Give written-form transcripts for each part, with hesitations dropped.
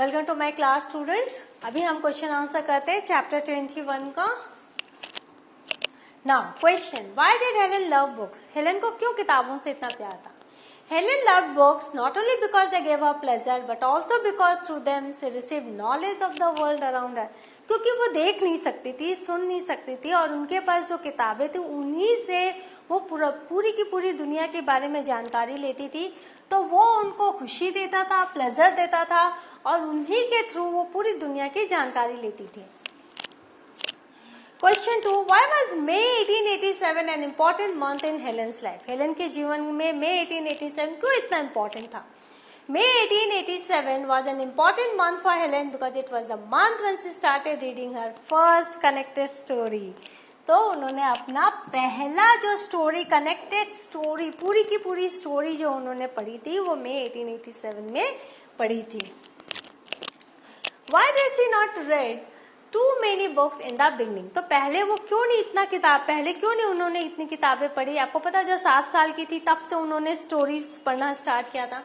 Welcome to my class students. अभी हम question answer करते हैं चैप्टर 21 का। Now question, why did Helen love books? Helen को क्यों किताबों से इतना प्यार था? Helen loved books not only because they gave her pleasure but also because through them she received knowledge of the world around her. क्योंकि वो देख नहीं सकती थी, सुन नहीं सकती थी, और उनके पास जो किताबें थी उन्हीं से वो पूरी की पूरी दुनिया के बारे में जानकारी लेती थी। तो वो उनको खुशी देता था, प्लेजर देता था, और उन्हीं के थ्रू वो पूरी दुनिया की जानकारी लेती थी। Question 2, why was May 1887 an important month in Helen's life? Helen के जीवन में मे 1887 क्यों इतना इम्पोर्टेंट था? May 1887 was an important month for Helen because it was the month when she started reading her first connected story. तो उन्होंने अपना पहला जो स्टोरी, कनेक्टेड स्टोरी, पूरी की पूरी स्टोरी जो उन्होंने पढ़ी थी वो May 1887 में पढ़ी थी। Why did she not read too many books in the beginning? तो पहले वो क्यों नहीं इतना पहले क्यों नहीं उन्होंने इतनी किताबें पढ़ी? आपको पता, जब 7 साल की थी तब से उन्होंने स्टोरीज पढ़ना स्टार्ट किया था।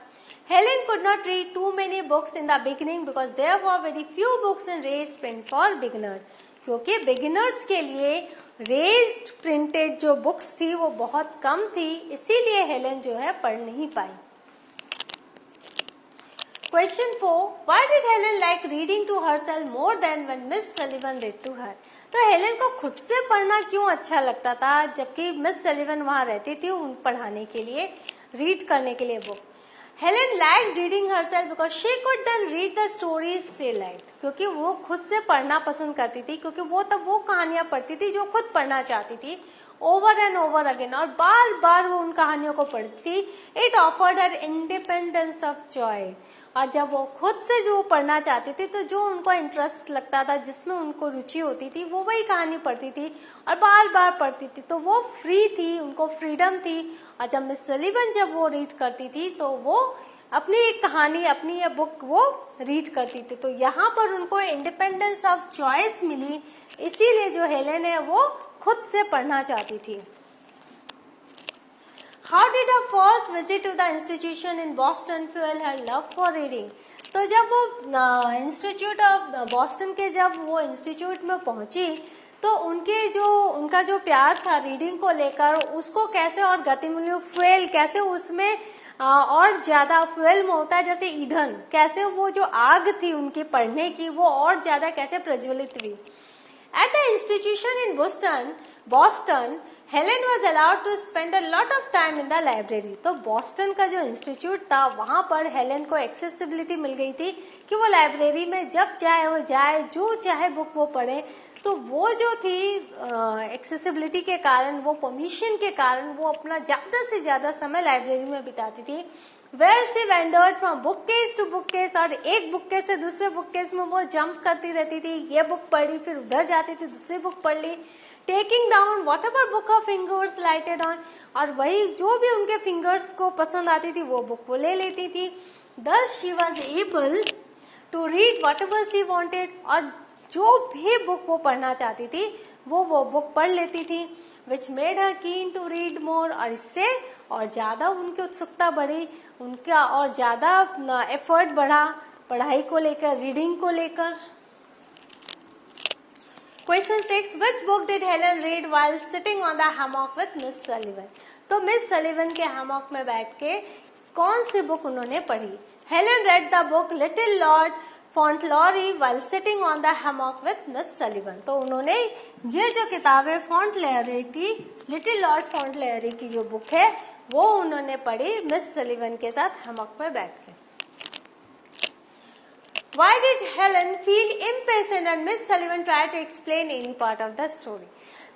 Helen could not read too many books in the beginning because there were very few books in raised print for beginners. क्योंकि beginners के लिए raised printed जो books थी वो बहुत कम थी, इसीलिए हेलेन जो है पढ़ नहीं पाई। Question 4, why did Helen like reading to herself more than when Miss Sullivan read to her? तो हेलेन को खुद से पढ़ना क्यों अच्छा लगता था जबकि मिस सलीवन वहां रहती थी उन पढ़ाने के लिए, रीड करने के लिए book? Helen liked reading herself because she could then read the stories she liked. क्योंकि वो खुद से पढ़ना पसंद करती थी, क्योंकि वो तब वो कहानियां पढ़ती थी जो खुद पढ़ना चाहती थी, ओवर एंड ओवर अगेन, और बार बार वो उन कहानियों को पढ़ती थी। It offered her independence of choice. और जब वो खुद से जो पढ़ना चाहती थी तो जो उनको इंटरेस्ट लगता था, जिसमें उनको रुचि होती थी, वो वही कहानी पढ़ती थी और बार बार पढ़ती थी। तो वो फ्री थी, उनको फ्रीडम थी। और जब मिस सलीवन जब वो रीड करती थी तो वो अपनी एक कहानी, अपनी ये बुक वो रीड करती थी। तो यहाँ पर उनको इंडिपेंडेंस ऑफ चॉइस मिली, इसीलिए जो हेलेन है वो खुद से पढ़ना चाहती थी। How did her first visit to the institution in Boston fuel her love for reading? तो जब वो इंस्टीट्यूट ऑफ बॉस्टन के जब वो इंस्टीट्यूट में पहुंची तो उनका जो प्यार था रीडिंग को लेकर, उसको कैसे और गतिमूल्य फ्यूल, कैसे उसमें और ज्यादा फ्यूल में होता है जैसे ईंधन, कैसे वो जो आग थी उनकी पढ़ने की वो और ज्यादा कैसे प्रज्वलित हुई। At the institution in Boston Helen was allowed to spend a lot of time in the library. तो बॉस्टन का जो इंस्टीट्यूट था वहां पर हेलेन को एक्सेसिबिलिटी मिल गई थी कि वो लाइब्रेरी में जब चाहे वो जाए, जो चाहे बुक वो पढ़े। तो वो जो थी एक्सेसिबिलिटी के कारण, वो परमिशन के कारण वो अपना ज्यादा से ज्यादा समय लाइब्रेरी में बिताती थी। Where she wandered from bookcase to bookcase, और एक बुक केस से दूसरे बुक केस में वो जंप करती रहती थी। ये बुक पढ़ी, फिर उधर जाती थी, दूसरी बुक पढ़ ली, taking down whatever book of fingers lighted on, और वही जो भी उनके फिंगर्स को पसंद आती थी वो बुक वो ले लेती थी। Thus she was able to read whatever she wanted, और जो भी बुक वो पढ़ना चाहती थी वो बुक पढ़ लेती थी। Which made her keen to read more, और इससे और ज्यादा उनकी उत्सुकता बढ़ी, उनका और ज्यादा एफर्ट बढ़ा पढ़ाई को लेकर, रीडिंग को लेकर। Question 6, which book did Helen read while sitting on the hammock with Miss Sullivan? तो मिस सलीवन के हैमॉक में बैठ के कौन सी बुक उन्होंने पढ़ी? Helen read the book Little Lord Fauntleroy while sitting on the hammock with Miss Sullivan. तो उन्होंने ये जो किताब है फॉन्टलेरे की, लिटिल लॉर्ड फॉन्टलेरे की जो बुक है वो उन्होंने पढ़ी मिस सलीवन के साथ हैमॉक में बैठ के। Why did Helen feel impatient and Miss Sullivan tried to explain any part of the story?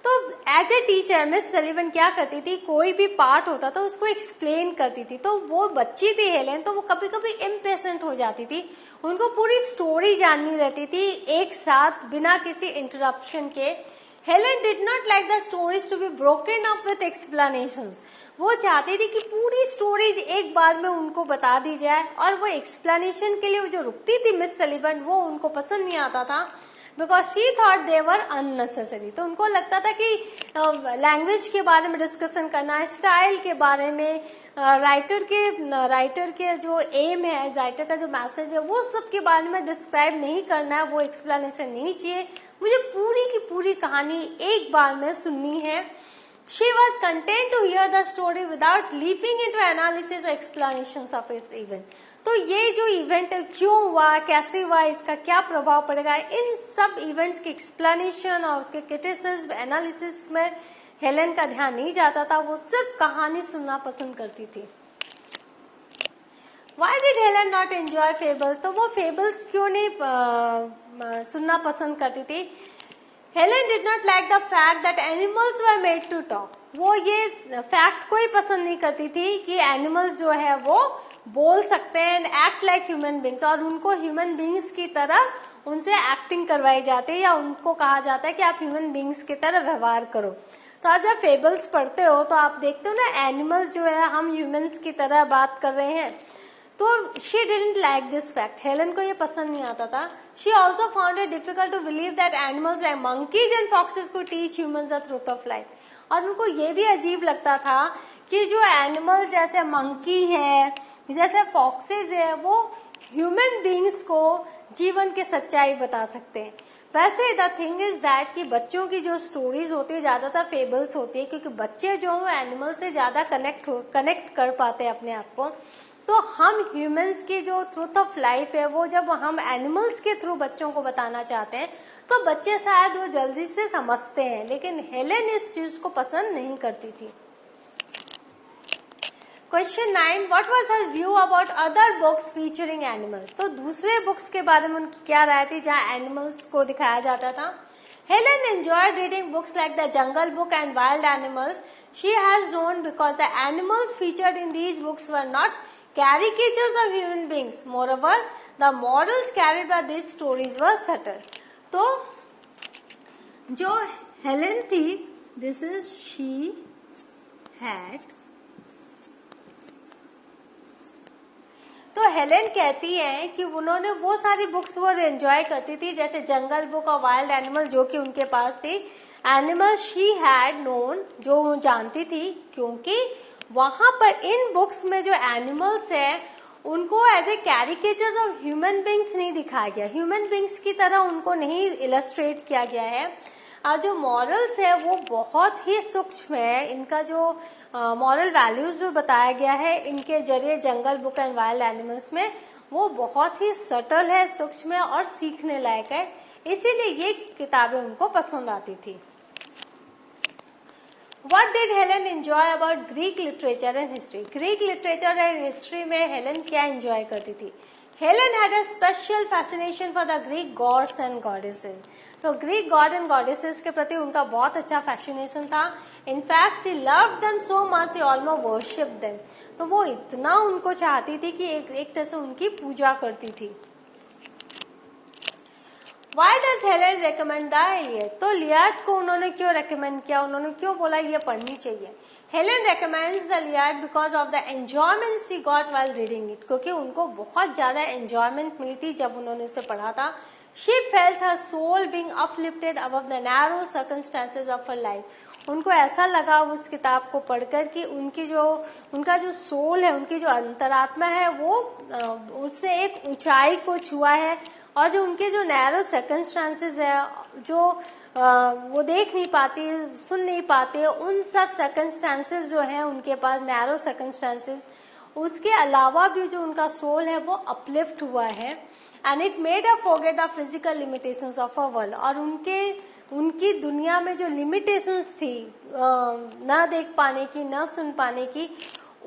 तो एज ए टीचर मिस सलीवन क्या करती थी, कोई भी पार्ट होता था उसको एक्सप्लेन करती थी। तो वो बच्ची थी हेलेन, तो वो कभी कभी इम्पेशेंट हो जाती थी, उनको पूरी स्टोरी जाननी रहती थी एक साथ बिना किसी इंटरप्शन के। Helen did not like the stories to be broken up with explanations. वो चाहती थी कि पूरी स्टोरीज एक बार में उनको बता दी जाए, और वो एक्सप्लेनेशन के लिए जो रुकती थी मिस सलीवन वो उनको पसंद नहीं आता था। Because she thought they were unnecessary. तो उनको लगता था कि लैंग्वेज के बारे में डिस्कशन करना, स्टाइल के बारे में, राइटर के जो एम है, राइटर का जो मैसेज है, वो सब के बारे में डिस्क्राइब नहीं करना है, वो एक्सप्लेनेशन नहीं चाहिए, मुझे पूरी की पूरी कहानी एक बार में सुननी है। She was content to hear the story without leaping into analysis or explanations of its event. तो ये जो इवेंट क्यों हुआ, कैसे हुआ, इसका क्या प्रभाव पड़ेगा, इन सब इवेंट्स के एक्सप्लेनेशन और उसके क्रिटिसिज्म, एनालिसिस में हेलेन का ध्यान नहीं जाता था, वो सिर्फ कहानी सुनना पसंद करती थी। Why did Helen not enjoy fables? तो वो फेबल्स क्यों नहीं सुनना पसंद करती थी? Helen did not like the fact that animals were made to talk. वो ये फैक्ट को ही पसंद नहीं करती थी कि एनिमल्स जो है वो बोल सकते हैं, एक्ट लाइक ह्यूमन बींग्स, और उनको ह्यूमन बींग्स की तरह उनसे एक्टिंग करवाई जाती है, या उनको कहा जाता है कि आप ह्यूमन बींग्स की तरह व्यवहार करो। तो आप जब फेबल्स पढ़ते हो तो आप देखते हो ना, एनिमल्स जो है हम ह्यूमंस की तरह बात कर रहे हैं। तो she didn't like this fact, Helen को ये पसंद नहीं आता था। She also found it difficult to believe that animals like monkeys and foxes could teach humans the truth of life. और उनको ये भी अजीब लगता था कि जो एनिमल्स जैसे मंकी है, जैसे फॉक्सेस है, वो ह्यूमन बींग्स को जीवन की सच्चाई बता सकते हैं। वैसे द थिंग इज दैट कि बच्चों की जो स्टोरीज होती है ज्यादातर फेबल्स होती है, क्योंकि बच्चे जो है एनिमल से ज्यादा कनेक्ट कर पाते हैं अपने आप को। तो हम ह्यूमंस की जो ट्रूथ ऑफ लाइफ है वो जब हम एनिमल्स के थ्रू बच्चों को बताना चाहते हैं तो बच्चे शायद वो जल्दी से समझते हैं, लेकिन हेलेन इस चीज को पसंद नहीं करती थी। Question 9, what was her view about other books featuring animals? तो दूसरे बुक्स के बारे में उनकी क्या राय थी जहाँ एनिमल्स को दिखाया जाता था? Helen enjoyed reading books like The Jungle Book and Wild Animals. She has known because the animals featured in these books were not caricatures of human beings. Moreover, the morals carried by these stories were subtle. तो जो Helen थी, this is she had, तो Helen कहती है कि उन्होंने वो सारी बुक्स वो एंजॉय करती थी, जैसे जंगल बुक और वाइल्ड एनिमल जो कि उनके पास थी। एनिमल शी हैड नोन, जो वो जानती थी, क्योंकि वहां पर इन बुक्स में जो एनिमल्स है उनको as a caricatures of human beings नहीं दिखाया गया, ह्यूमन बींग्स की तरह उनको नहीं इलस्ट्रेट किया गया है। और जो मॉरल्स है वो बहुत ही सूक्ष्म है, इनका जो मॉरल वैल्यूज जो बताया गया है इनके जरिए जंगल बुक एंड वाइल्ड एनिमल्स में, वो बहुत ही सटल है, सूक्ष्म है और सीखने लायक है, इसीलिए ये किताबें उनको पसंद आती थी। What did Helen enjoy about Greek literature and history? Greek literature and history में हेलेन क्या एंजॉय करती थी? Helen had a special fascination for the Greek gods and goddesses. तो ग्रीक गॉड एंड गॉडेसेस के प्रति उनका बहुत अच्छा फैसिनेशन था। In fact she loved them so much, she almost worshipped them. तो वो इतना उनको चाहती थी कि एक तरह से उनकी पूजा करती थी। Why does Helen recommend the Iliad? तो लियाड को उन्होंने क्यों रेकमेंड किया, उन्होंने क्यों बोला ये पढ़नी चाहिए? Helen recommends the Iliad because of the enjoyment she got while reading it. क्योंकि उनको बहुत ज्यादा एंजॉयमेंट मिली थी जब उन्होंने उसे पढ़ा था। She felt her soul being uplifted above the narrow circumstances of her life. उनको ऐसा लगा उस किताब को पढ़कर कि उनका जो सोल है, उनकी जो अंतरात्मा है, वो उससे एक ऊंचाई को छुआ है, और जो उनके जो नैरो सर्कमस्टांसेस है, जो वो देख नहीं पाती, सुन नहीं पाते, उन सब सर्कमस्टांसेस जो है उनके पास, नैरो सर्कमस्टांसेस, उसके अलावा भी जो उनका सोल है वो अपलिफ्ट हुआ है। And it made a forget the physical limitations of a world. और उनकी दुनिया में जो लिमिटेशंस थी, न देख पाने की, न सुन पाने की,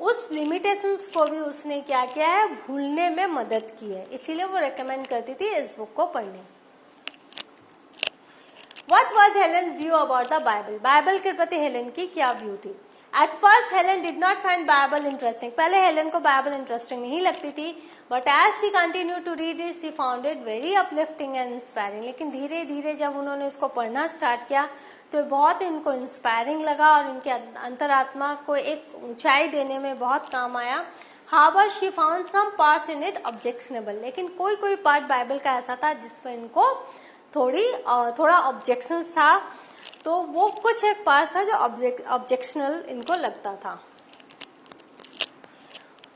उस लिमिटेशंस को भी उसने क्या किया है, भूलने में मदद की है। इसीलिए वो रेकमेंड करती थी इस बुक को पढ़ने। What was Helen's view about the Bible? Bible के प्रति हेलेन की क्या व्यू थी? At first Helen did not find Bible interesting. पहले हेलेन को बाइबल इंटरेस्टिंग नहीं लगती थी, but as she continued to read it, she found it very uplifting and inspiring. लेकिन धीरे धीरे जब उन्होंने इसको पढ़ना स्टार्ट किया तो बहुत इनको इंस्पायरिंग लगा और इनके अंतरात्मा को एक ऊंचाई देने में बहुत काम आया। However, she found some parts in it objectionable. लेकिन कोई पार्ट बाइबल का ऐसा था जिसमें इनको थोड़ा ऑब्जेक्शंस था, तो वो कुछ एक पार्ट था जो ऑब्जेक्शनल इनको लगता था।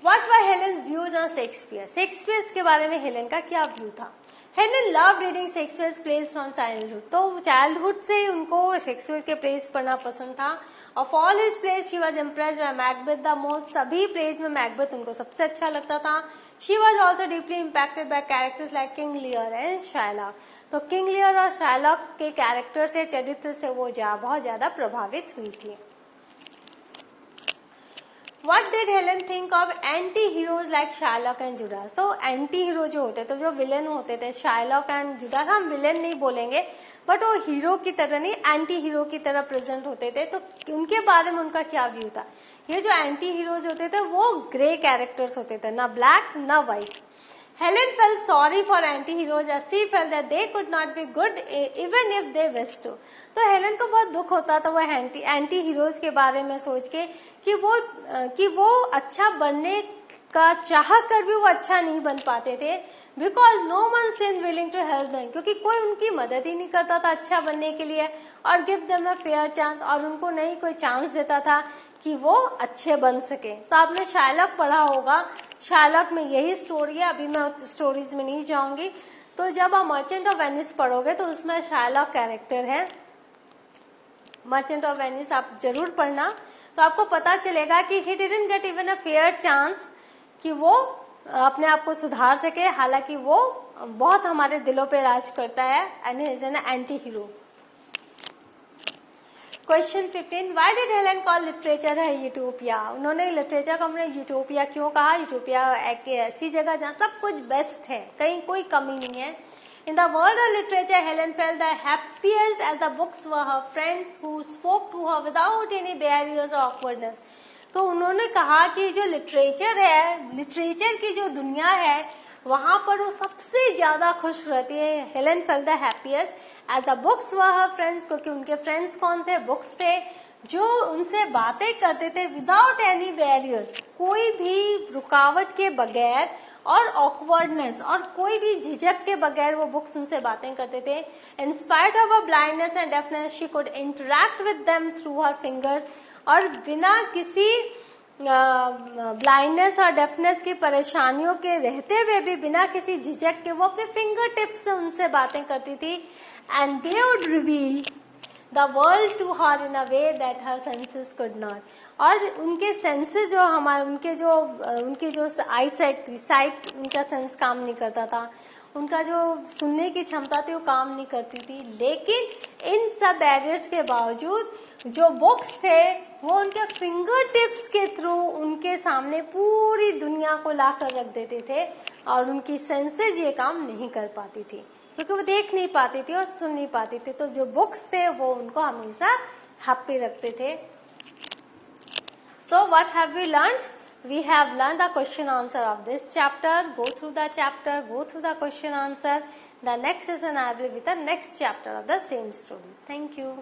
What were Helen's views on Shakespeare? Shakespeare के बारे में हेलेन का क्या व्यू था? Helen loved reading Shakespeare's plays from childhood. तो चाइल्डहुड से ही उनको शेक्सपियर के प्लेस पढ़ना पसंद था। Of all his plays, she was impressed by Macbeth the most. सभी प्लेस में मैकबेथ उनको सबसे अच्छा लगता था। She was also deeply impacted by characters like King Lear and Shylock. तो किंग लियर और शार्लॉक के कैरेक्टर से, चरित्र से वो बहुत ज्यादा प्रभावित हुई थी। What did Helen think of anti-heroes like Shylock and Judas? तो एंटी-हीरो जो होते तो जो विलेन होते थे शार्लॉक एंड जुडास, हम विलेन नहीं बोलेंगे बट वो हीरो की तरह नहीं, एंटी-हीरो की तरह प्रेजेंट होते थे। तो उनके बारे में उनका क्या व्यू था? ये जो एंटी-हीरोज होते थे वो ग्रे कैरेक्टर्स होते थे, ना ब्लैक ना white. Helen felt sorry for anti-heroes as she felt that they could not be good even if they wished to. तो हेलन को बहुत दुख होता था वो एंटी हीरोज के बारे में सोच के कि वो अच्छा बनने का चाह कर भी वो अच्छा नहीं बन पाते थे, because no one seemed willing to help them, क्योंकि कोई उनकी मदद ही नहीं करता था अच्छा बनने के लिए, और give them a fair chance, और उनको नहीं कोई चांस देता था कि वो अच्छे बन सके। तो आपने शार्लॉक पढ़ा होगा, शार्लॉक में यही स्टोरी है, अभी मैं स्टोरीज में नहीं जाऊंगी। तो जब आप मर्चेंट ऑफ वेनिस पढ़ोगे तो उसमें शार्लॉक कैरेक्टर है, मर्चेंट ऑफ वेनिस आप जरूर पढ़ना, तो आपको पता चलेगा कि he didn't get even a fair chance कि वो अपने आप को सुधार सके, हालांकि वो बहुत हमारे दिलों पे राज करता है and he is an anti hero. Question 15, why did Helen call literature है यूटोपिया? उन्होंने लिटरेचर को हमने यूटोपिया क्यों कहा? यूटोपिया एक ऐसी जगह जहाँ सब कुछ बेस्ट है, कहीं कोई कमी नहीं है। In the world of literature, Helen felt the happiest as the books were her friends who spoke to her without any barriers or awkwardness. तो उन्होंने कहा कि जो लिटरेचर है, लिटरेचर की जो दुनिया है, वहां पर वो सबसे ज्यादा खुश रहती है। Helen felt the happiest as the books were her friends, क्योंकि उनके फ्रेंड्स कौन थे? बुक्स थे, जो उनसे बातें करते थे विदाउट एनी बैरियर्स, कोई भी रुकावट के बगैर, और ऑकवर्डनेस, और कोई भी झिझक के बगैर वो बुक्स उनसे बातें करते थे। In spite of a blindness and deafness she could interact with them through her fingers, और बिना किसी ब्लाइंडनेस और डेफनेस की परेशानियों के रहते हुए भी, बिना किसी झिझक के, वो अपने फिंगर टिप्स से उनसे बातें करती थी। And they would reveal the world to her in a way that her senses could not, और उनके सेंसेस जो हमारे उनके जो साइट उनका सेंस काम नहीं करता था, उनका जो सुनने की क्षमता थी वो काम नहीं करती थी, लेकिन इन सब बैरियर्स के बावजूद जो बुक्स थे वो उनके फिंगर टिप्स के थ्रू उनके सामने पूरी दुनिया को लाकर रख देते थे, और उनकी सेंसेस ये काम नहीं कर पाती थी क्योंकि वो देख नहीं पाती थी और सुन नहीं पाती थी। तो जो बुक्स थे वो उनको हमेशा हैप्पी रखते थे। So what have we learned? We have learned the question answer of this chapter. Go through the chapter, go through the question answer. The next session I will be with the next chapter of the same story. Thank you.